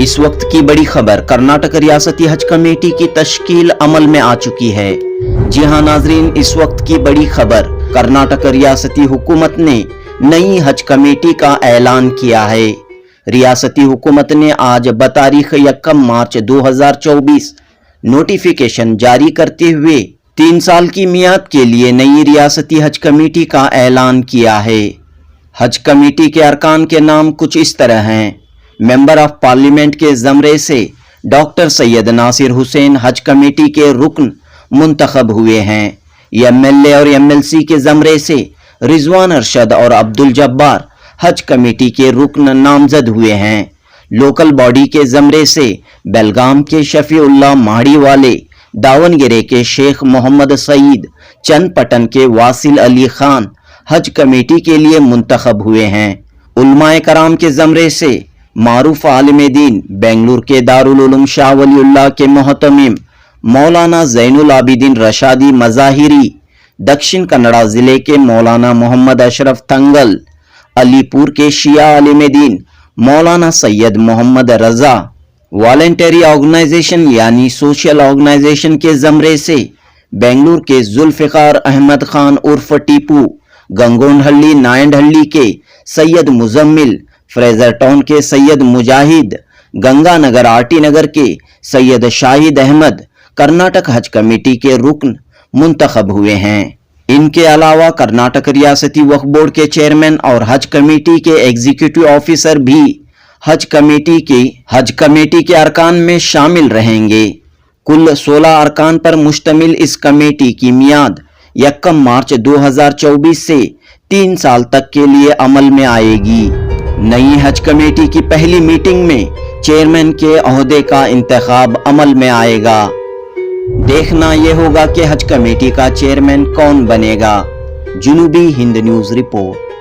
اس وقت کی بڑی خبر، کرناٹک ریاستی حج کمیٹی کی تشکیل عمل میں آ چکی ہے۔ جی ہاں ناظرین، اس وقت کی بڑی خبر، کرناٹک ریاستی حکومت نے نئی حج کمیٹی کا اعلان کیا ہے۔ ریاستی حکومت نے آج بتاریخ 1 مارچ 2024 نوٹیفیکیشن جاری کرتے ہوئے 3 سال کی میعاد کے لیے نئی ریاستی حج کمیٹی کا اعلان کیا ہے۔ حج کمیٹی کے ارکان کے نام کچھ اس طرح ہیں۔ ممبر آف پارلیمنٹ کے زمرے سے ڈاکٹر سید ناصر حسین حج کمیٹی کے رکن منتخب ہوئے ہیں۔ ایم ایل اے اور ایم ایل سی کے زمرے سے رضوان ارشد اور عبد الجبار حج کمیٹی کے رکن نامزد ہوئے ہیں۔ لوکل باڈی کے زمرے سے بیلگام کے شفیع اللہ ماہڑی والے، داونگرے کے شیخ محمد سعید، چند پٹن کے واصل علی خان حج کمیٹی کے لیے منتخب ہوئے ہیں۔ علماء کرام کے زمرے سے معروف عالم دین، بنگلور کے دارالعلوم شاہ ولی اللہ کے محتمم مولانا زین العابدین رشادی مظاہری، دکشن کنڑا ضلع کے مولانا محمد اشرف تھنگل، علی پور کے شیعہ عالم دین مولانا سید محمد رضا، والنٹری آرگنائزیشن یعنی سوشل آرگنائزیشن کے زمرے سے بنگلور کے ذوالفقار احمد خان عرف ٹیپو، گنگون ہلی نائنڈ ہلی کے سید مزمل، فریزر ٹاؤن کے سید مجاہد، گنگا نگر آرٹی نگر کے سید شاہد احمد کرناٹک حج کمیٹی کے رکن منتخب ہوئے ہیں۔ ان کے علاوہ کرناٹک ریاستی وقف بورڈ کے چیئرمین اور حج کمیٹی کے ایگزیکٹو آفیسر بھی حج کمیٹی کے ارکان میں شامل رہیں گے۔ کل 16 ارکان پر مشتمل اس کمیٹی کی میعاد 1 مارچ 2024 سے 3 سال تک کے لیے عمل میں آئے گی۔ نئی حج کمیٹی کی پہلی میٹنگ میں چیئرمین کے عہدے کا انتخاب عمل میں آئے گا۔ دیکھنا یہ ہوگا کہ حج کمیٹی کا چیئرمین کون بنے گا۔ جنوبی ہند نیوز رپورٹ۔